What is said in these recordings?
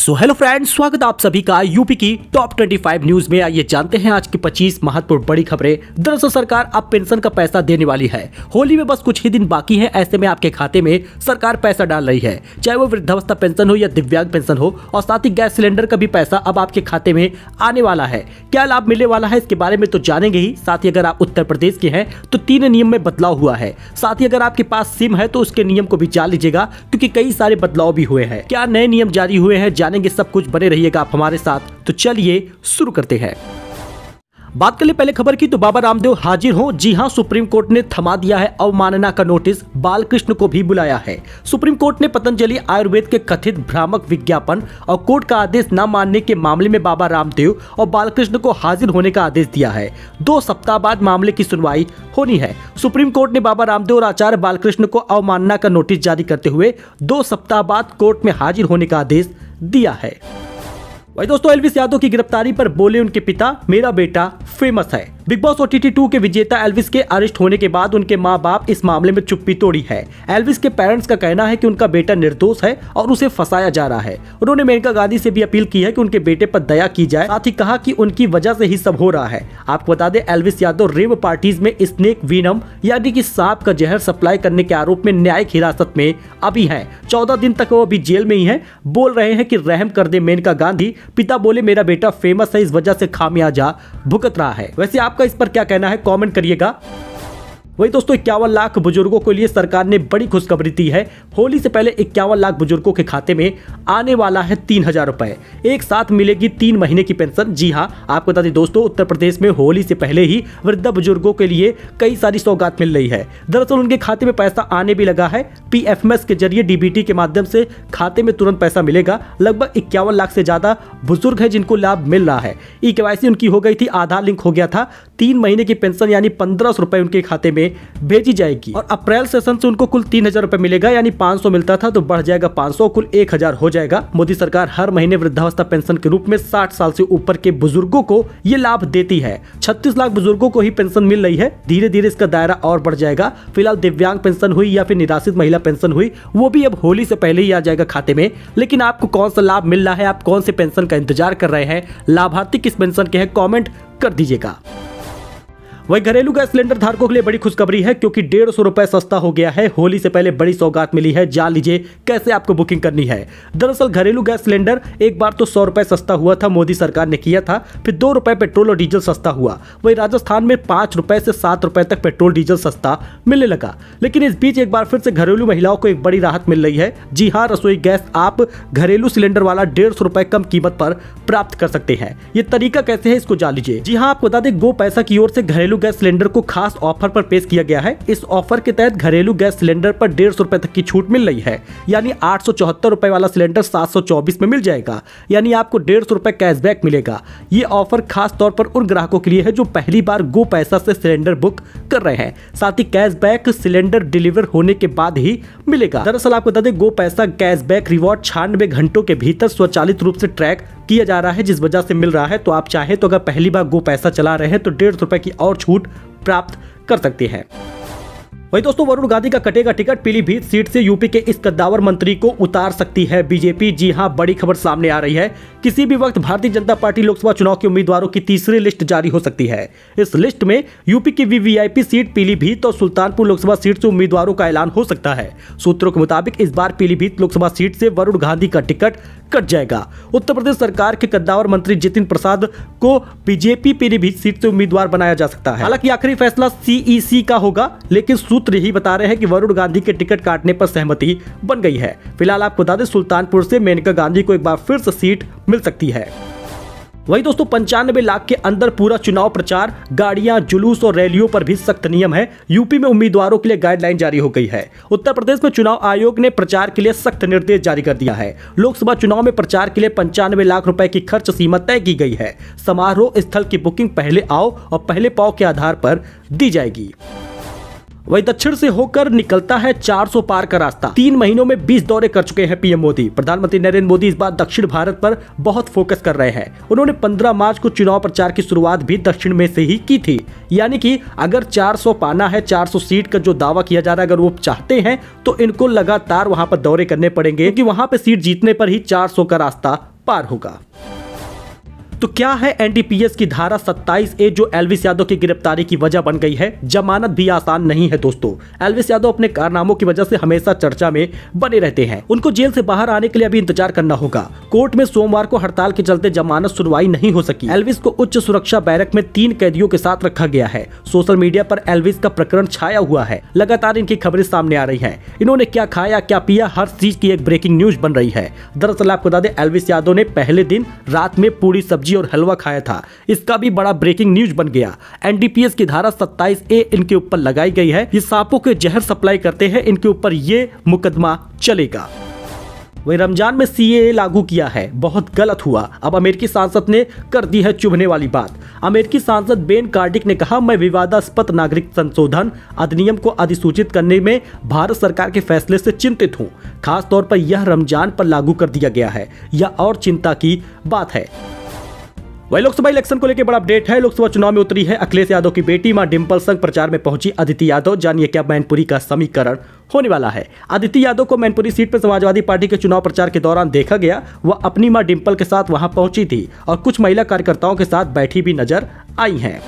So hello friends, स्वागत आप सभी का यूपी की टॉप 25 न्यूज में। आइए जानते हैं आज की 25 महत्वपूर्ण बड़ी खबरें। दरअसल सरकार अब पेंशन का पैसा देने वाली है। होली में बस कुछ ही दिन बाकी है, ऐसे में आपके खाते में सरकार पैसा डाल रही है, चाहे वो वृद्धावस्था पेंशन हो या दिव्यांग पेंशन हो। और साथ ही गैस सिलेंडर का भी पैसा अब आपके खाते में आने वाला है। क्या लाभ मिलने वाला है इसके बारे में तो जानेंगे ही। साथ ही अगर आप उत्तर प्रदेश के हैं तो 3 नियम में बदलाव हुआ है। साथ ही अगर आपके पास सिम है तो उसके नियम को भी जान लीजिएगा, क्योंकि कई सारे बदलाव भी हुए हैं। क्या नए नियम जारी हुए हैं, जानेंगे सब कुछ। बने रहिएगा आप हमारे साथ। तो चलिए शुरू करते हैं। बात कर ले पहले खबर की, तो बाबा रामदेव हाजिर हो। जी हां, सुप्रीम कोर्ट ने थमा दिया है अवमानना का नोटिस। बालकृष्ण को भी बुलाया है। सुप्रीम कोर्ट ने पतंजलि आयुर्वेद के कथित भ्रामक विज्ञापन और कोर्ट का आदेश न मानने के मामले में बाबा रामदेव और बालकृष्ण को हाजिर होने का आदेश दिया है। 2 सप्ताह बाद मामले की सुनवाई होनी है। सुप्रीम कोर्ट ने बाबा रामदेव और आचार्य बालकृष्ण को अवमानना का नोटिस जारी करते हुए 2 सप्ताह बाद कोर्ट में हाजिर होने का आदेश दिया है। वही दोस्तों, एल्विस यादव की गिरफ्तारी पर बोले उनके पिता, मेरा बेटा फेमस है। बिग बॉस OTT 2 के विजेता एल्विस के अरेस्ट होने के बाद उनके मां बाप इस मामले में चुप्पी तोड़ी है। एल्विस के पेरेंट्स का कहना है कि उनका बेटा निर्दोष है और उसे फंसाया जा रहा है। उन्होंने मेनका गांधी से भी अपील की है कि उनके बेटे पर दया की जाए। साथ ही कहा कि उनकी वजह से ही सब हो रहा है। आपको बता दें, एल्विस यादव रेव पार्टीज में स्नेक वीनम यानी कि सांप का जहर सप्लाई करने के आरोप में न्यायिक हिरासत में अभी है। 14 दिन तक वो अभी जेल में ही है। बोल रहे हैं कि रहम कर दे मेनका गांधी। पिता बोले, मेरा बेटा फेमस है, इस वजह से खामियाजा भुगत रहा है। वैसे आपका इस पर क्या कहना है, कमेंट करिएगा। वही दोस्तों, 51 लाख बुजुर्गों के लिए सरकार ने बड़ी खुशखबरी दी है। होली से पहले 51 लाख बुजुर्गों के खाते में आने वाला है 3000 रुपए। एक साथ मिलेगी 3 महीने की पेंशन। जी हां, आपको बता दें दोस्तों, उत्तर प्रदेश में होली से पहले ही वृद्ध बुजुर्गों के लिए कई सारी सौगात मिल रही है। दरअसल उनके खाते में पैसा आने भी लगा है। PFMS के जरिए DBT के माध्यम से खाते में तुरंत पैसा मिलेगा। लगभग 51 लाख से ज्यादा बुजुर्ग है जिनको लाभ मिल रहा है। EKYC उनकी हो गई थी, आधार लिंक हो गया था। 3 महीने की पेंशन यानी 1500 रुपए उनके खाते में भेजी जाएगी। और अप्रैल सेशन से उनको कुल 3000 रुपए मिलेगा, यानी 500 मिलता था तो बढ़ जाएगा 500, कुल 1000 हो जाएगा। मोदी सरकार हर महीने वृद्धावस्था पेंशन के रूप में 60 साल से ऊपर के बुजुर्गों को ये लाभ देती है। 36 लाख बुजुर्गों को ही पेंशन मिल रही है। धीरे धीरे इसका दायरा और बढ़ जाएगा। फिलहाल दिव्यांग पेंशन हुई या फिर निराश्रित महिला पेंशन हुई, वो भी अब होली से पहले ही आ जाएगा खाते में। लेकिन आपको कौन सा लाभ मिल रहा है, आप कौन से पेंशन का इंतजार कर रहे हैं, लाभार्थी किस पेंशन के हैं, कमेंट कर दीजिएगा। वही घरेलू गैस सिलेंडर धारकों के लिए बड़ी खुशखबरी है, क्योंकि 150 रुपए सस्ता हो गया है। होली से पहले बड़ी सौगात मिली है, जान लीजिए कैसे आपको बुकिंग करनी है। दरअसल घरेलू गैस सिलेंडर एक बार तो 100 रुपए सस्ता हुआ था, मोदी सरकार ने किया था। फिर 2 रुपए पेट्रोल और डीजल सस्ता हुआ। वही राजस्थान में 5 रुपए से 7 रुपए तक पेट्रोल डीजल सस्ता मिलने लगा। लेकिन इस बीच एक बार फिर से घरेलू महिलाओं को एक बड़ी राहत मिल रही है। जी हाँ, रसोई गैस आप घरेलू सिलेंडर वाला 150 रुपए कम कीमत पर प्राप्त कर सकते हैं। ये तरीका कैसे है, इसको जान लीजिए। जी हाँ, आपको बता दें, गो पैसा की ओर से घरेलू गैस सिलेंडर को खास ऑफर पर पेश किया गया है। इस ऑफर के तहत घरेलू गैस सिलेंडर पर 150 रुपए तक की छूट मिल रही है। यानी 874 रुपए वाला सिलेंडर 724 में मिल जाएगा, यानी आपको 150 रुपए कैशबैक मिलेगा। ये ऑफर खास तौर पर उन ग्राहकों के लिए है जो पहली बार गो पैसा से सिलेंडर बुक कर रहे हैं। साथ ही कैशबैक सिलेंडर डिलीवर होने के बाद ही मिलेगा। दरअसल आपको बता दें, गो पैसा कैशबैक रिवॉर्ड 96 घंटों के भीतर स्वचालित रूप से ट्रैक किया जा रहा है, जिस वजह से मिल रहा है। तो आप चाहे तो अगर पहली बार गो पैसा चला रहे हैं तो 150 रुपए की और छूट प्राप्त कर सकते हैं। वही दोस्तों, वरुण गांधी का कटेगा टिकट। पीलीभीत सीट से यूपी के इस कद्दावर मंत्री को उतार सकती है बीजेपी। जी हां, बड़ी खबर सामने आ रही है। किसी भी वक्त भारतीय जनता पार्टी लोकसभा चुनाव के उम्मीदवारों की तीसरी लिस्ट जारी हो सकती है। इस लिस्ट में यूपी की VVIP सीट पीलीभीत और सुल्तानपुर लोकसभा सीट से उम्मीदवारों का ऐलान हो सकता है। सूत्रों के मुताबिक इस बार पीलीभीत लोकसभा सीट से वरुण गांधी का टिकट कट जाएगा। उत्तर प्रदेश सरकार के कद्दावर मंत्री जितिन प्रसाद को बीजेपी पीलीभीत सीट से उम्मीदवार बनाया जा सकता है। हालांकि आखिरी फैसला CEC का होगा, लेकिन सूत्र यही बता रहे हैं कि वरुण गांधी के टिकट काटने पर सहमति बन गई है। फिलहाल आपको बता दें, सुल्तानपुर से मेनका गांधी को एक बार फिर से सीट मिल सकती है। वही दोस्तों, 95 लाख के अंदर पूरा चुनाव प्रचार, गाड़ियां, जुलूस और रैलियों पर भी सख्त नियम है। यूपी में उम्मीदवारों के लिए गाइडलाइन जारी हो गई है। उत्तर प्रदेश में चुनाव आयोग ने प्रचार के लिए सख्त निर्देश जारी कर दिया है। लोकसभा चुनाव में प्रचार के लिए 95 लाख रुपए की खर्च सीमा तय की गई है। समारोह स्थल की बुकिंग पहले आओ और पहले पाओ के आधार पर दी जाएगी। वही दक्षिण से होकर निकलता है 400 पार का रास्ता। 3 महीनों में 20 दौरे कर चुके हैं पीएम मोदी। प्रधानमंत्री नरेंद्र मोदी इस बार दक्षिण भारत पर बहुत फोकस कर रहे हैं। उन्होंने 15 मार्च को चुनाव प्रचार की शुरुआत भी दक्षिण में से ही की थी। यानी कि अगर 400 पाना है, 400 सीट का जो दावा किया जा रहा है, अगर वो चाहते हैं तो इनको लगातार वहां पर दौरे करने पड़ेंगे, क्योंकि वहां पे सीट जीतने पर ही 400 का रास्ता पार होगा। तो क्या है एनडीपीएस की धारा 27A जो एल्विस यादव की गिरफ्तारी की वजह बन गई है? जमानत भी आसान नहीं है दोस्तों। एल्विस यादव अपने कारनामों की वजह से हमेशा चर्चा में बने रहते हैं। उनको जेल से बाहर आने के लिए अभी इंतजार करना होगा। कोर्ट में सोमवार को हड़ताल के चलते जमानत सुनवाई नहीं हो सकी। एल्विस को उच्च सुरक्षा बैरक में 3 कैदियों के साथ रखा गया है। सोशल मीडिया पर एल्विस का प्रकरण छाया हुआ है। लगातार इनकी खबरें सामने आ रही है। इन्होंने क्या खाया क्या पिया, हर चीज की एक ब्रेकिंग न्यूज बन रही है। दरअसल आपको बता दें, एल्विस यादव ने पहले दिन रात में पूरी सब्जी और हलवा खाया था। इसका भी बड़ा ब्रेकिंग न्यूज बन गया। एनडीपीएस की धारा 27A इनके ऊपर लगाई गई है। ये सांपों के जहर सप्लाई करते हैं, इनके ऊपर ये मुकदमा चलेगा। वही रमजान में CAA लागू किया है, बहुत गलत हुआ। अब अमेरिकी सांसद ने कर दी है चुभने वाली बात। अमेरिकी सांसद बेन कार्डिक ने कहा, मैं विवादास्पद नागरिक संशोधन अधिनियम को अधिसूचित करने में भारत सरकार के फैसले से चिंतित हूं। खास तौर पर यह रमजान पर लागू कर दिया गया है। यह और चिंता की बात है। वही लोकसभा इलेक्शन को लेकर बड़ा अपडेट है। लोकसभा चुनाव में उतरी है अखिलेश यादव की बेटी मां डिंपल संग प्रचार में पहुंची अदिति यादव। जानिए क्या मैनपुरी का समीकरण होने वाला है। अदिति यादव को मैनपुरी सीट पर समाजवादी पार्टी के चुनाव प्रचार के दौरान देखा गया। वह अपनी मां डिंपल के साथ वहां पहुंची थी और कुछ महिला कार्यकर्ताओं के साथ बैठी भी नजर आई हैं।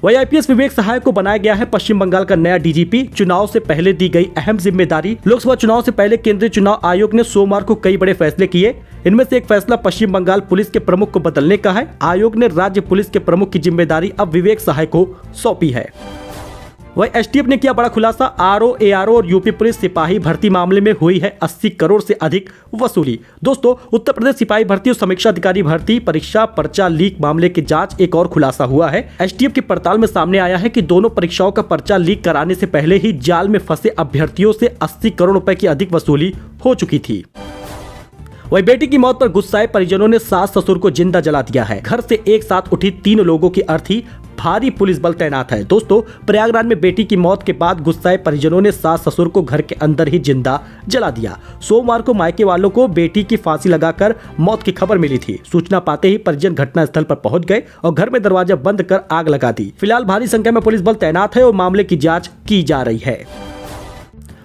वही आईपीएस विवेक सहाय को बनाया गया है पश्चिम बंगाल का नया डीजीपी। चुनाव से पहले दी गई अहम जिम्मेदारी। लोकसभा चुनाव से पहले केंद्रीय चुनाव आयोग ने सोमवार को कई बड़े फैसले किए। इनमें से एक फैसला पश्चिम बंगाल पुलिस के प्रमुख को बदलने का है। आयोग ने राज्य पुलिस के प्रमुख की जिम्मेदारी अब विवेक सहाय को सौंपी है। वही एसटीएफ ने किया बड़ा खुलासा। आरओ, एआरओ और यूपी पुलिस सिपाही भर्ती मामले में हुई है 80 करोड़ से अधिक वसूली। दोस्तों, उत्तर प्रदेश सिपाही भर्ती और समीक्षा अधिकारी भर्ती परीक्षा पर्चा लीक मामले की जांच एक और खुलासा हुआ है। एसटीएफ की पड़ताल में सामने आया है कि दोनों परीक्षाओं का पर्चा लीक कराने से पहले ही जाल में फंसे अभ्यर्थियों से 80 करोड़ रुपए की अधिक वसूली हो चुकी थी। वही बेटी की मौत पर गुस्साए परिजनों ने सास ससुर को जिंदा जला दिया है। घर से एक साथ उठी 3 लोगों की अर्थी, भारी पुलिस बल तैनात है। दोस्तों, प्रयागराज में बेटी की मौत के बाद गुस्साए परिजनों ने सास ससुर को घर के अंदर ही जिंदा जला दिया। सोमवार को मायके वालों को बेटी की फांसी लगाकर मौत की खबर मिली थी। सूचना पाते ही परिजन घटनास्थल पर पहुंच गए और घर में दरवाजा बंद कर आग लगा दी। फिलहाल भारी संख्या में पुलिस बल तैनात है और मामले की जांच की जा रही है।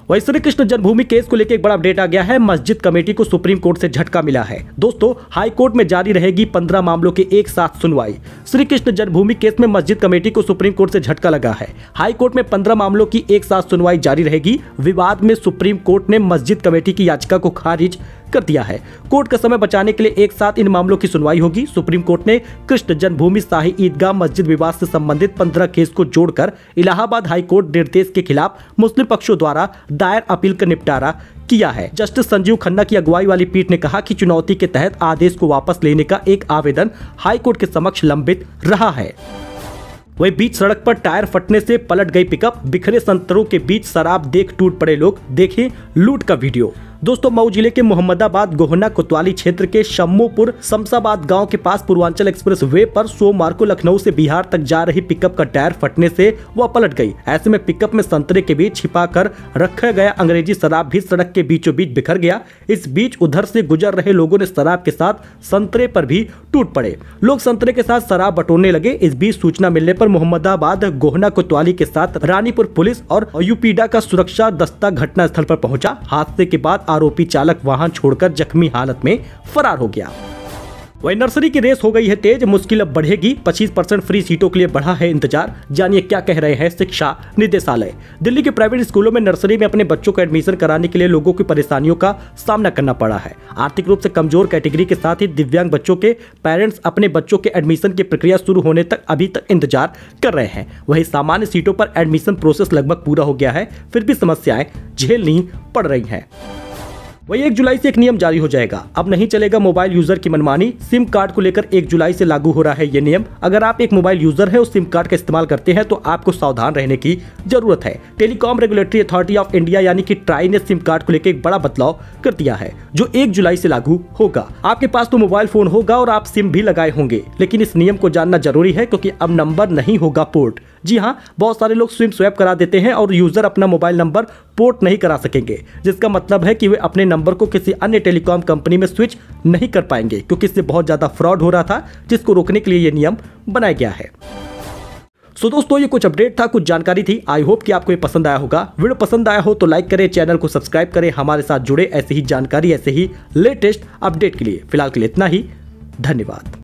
वही श्री कृष्ण जन्मभूमि केस को लेकर एक बड़ा अपडेट आ गया है। मस्जिद कमेटी को सुप्रीम कोर्ट से झटका मिला है। दोस्तों, हाई कोर्ट में जारी रहेगी 15 मामलों की एक साथ सुनवाई। श्री कृष्ण जन्मभूमि केस में मस्जिद कमेटी को सुप्रीम कोर्ट से झटका लगा है। हाई कोर्ट में 15 मामलों की एक साथ सुनवाई जारी रहेगी। विवाद में सुप्रीम कोर्ट ने मस्जिद कमेटी की याचिका को खारिज कर दिया है। कोर्ट का समय बचाने के लिए एक साथ इन मामलों की सुनवाई होगी। सुप्रीम कोर्ट ने कृष्ण जन्मभूमि शाही ईदगाह मस्जिद विवाद से संबंधित 15 केस को जोड़कर इलाहाबाद हाई कोर्ट निर्देश के खिलाफ मुस्लिम पक्षों द्वारा दायर अपील का निपटारा किया है। जस्टिस संजीव खन्ना की अगुवाई वाली पीठ ने कहा कि चुनौती के तहत आदेश को वापस लेने का एक आवेदन हाई कोर्ट के समक्ष लंबित रहा है। वही बीच सड़क पर टायर फटने से पलट गई पिकअप। बिखरे संतरों के बीच शराब देख टूट पड़े लोग। देखें लूट का वीडियो। दोस्तों, मऊ जिले के मोहम्मदाबाद गोहना कोतवाली क्षेत्र के शम्मोपुर शमशाबाद गांव के पास पूर्वांचल एक्सप्रेस वे पर सोमवार को लखनऊ से बिहार तक जा रही पिकअप का टायर फटने से वह पलट गई। ऐसे में पिकअप में संतरे के बीच छिपा कर रखा गया अंग्रेजी शराब भी सड़क के बीचों बीच बिखर गया। इस बीच उधर से गुजर रहे लोगों ने शराब के साथ संतरे पर भी टूट पड़े। लोग संतरे के साथ शराब बटोरने लगे। इस बीच सूचना मिलने पर मोहम्मदाबाद गोहना कोतवाली के साथ रानीपुर पुलिस और यूपीडा का सुरक्षा दस्ता घटनास्थल पर पहुंचा। हादसे के बाद आरोपी चालक वाहन छोड़कर जख्मी हालत में फरार हो गया। वही नर्सरी की रेस हो गई है तेज। मुश्किल अब बढ़ेगी। 25% फ्री सीटों के लिए बढ़ा है इंतजार। जानिए क्या कह रहे हैं शिक्षा निदेशालय। दिल्ली के प्राइवेट स्कूलों में नर्सरी में अपने बच्चों को एडमिशन कराने के लिए लोगों की परेशानियों का सामना करना पड़ा है। आर्थिक रूप से कमजोर कैटेगरी के साथ ही दिव्यांग बच्चों के पेरेंट्स अपने बच्चों के एडमिशन की प्रक्रिया शुरू होने तक अभी तक इंतजार कर रहे हैं। वही सामान्य सीटों पर एडमिशन प्रोसेस लगभग पूरा हो गया है, फिर भी समस्याएं झेलनी पड़ रही हैं। वही 1 जुलाई से एक नियम जारी हो जाएगा। अब नहीं चलेगा मोबाइल यूजर की मनमानी। सिम कार्ड को लेकर 1 जुलाई से लागू हो रहा है ये नियम। अगर आप एक मोबाइल यूजर है और सिम कार्ड का इस्तेमाल करते हैं तो आपको सावधान रहने की जरूरत है। Telecom regulatory authority of India यानी कि ट्राई ने सिम कार्ड को लेकर एक बड़ा बदलाव कर दिया है जो 1 जुलाई से लागू होगा। आपके पास तो मोबाइल फोन होगा और आप सिम भी लगाए होंगे, लेकिन इस नियम को जानना जरूरी है क्योंकि अब नंबर नहीं होगा पोर्ट। जी हाँ, बहुत सारे लोग सिम स्वैप करा देते हैं और यूजर अपना मोबाइल नंबर पोर्ट नहीं करा सकेंगे, जिसका मतलब है कि वे अपने नंबर को किसी अन्य टेलीकॉम कंपनी में स्विच नहीं कर पाएंगे, क्योंकि इससे बहुत ज्यादा फ्रॉड हो रहा था, जिसको रोकने के लिए ये नियम बनाया गया है। सो दोस्तों, ये कुछ अपडेट था, कुछ जानकारी थी। आई होप कि आपको ये पसंद आया होगा। वीडियो पसंद आया हो तो लाइक करें, चैनल को सब्सक्राइब करें। हमारे साथ जुड़े ऐसे ही जानकारी, ऐसे ही लेटेस्ट अपडेट के लिए। फिलहाल के लिए इतना ही। धन्यवाद।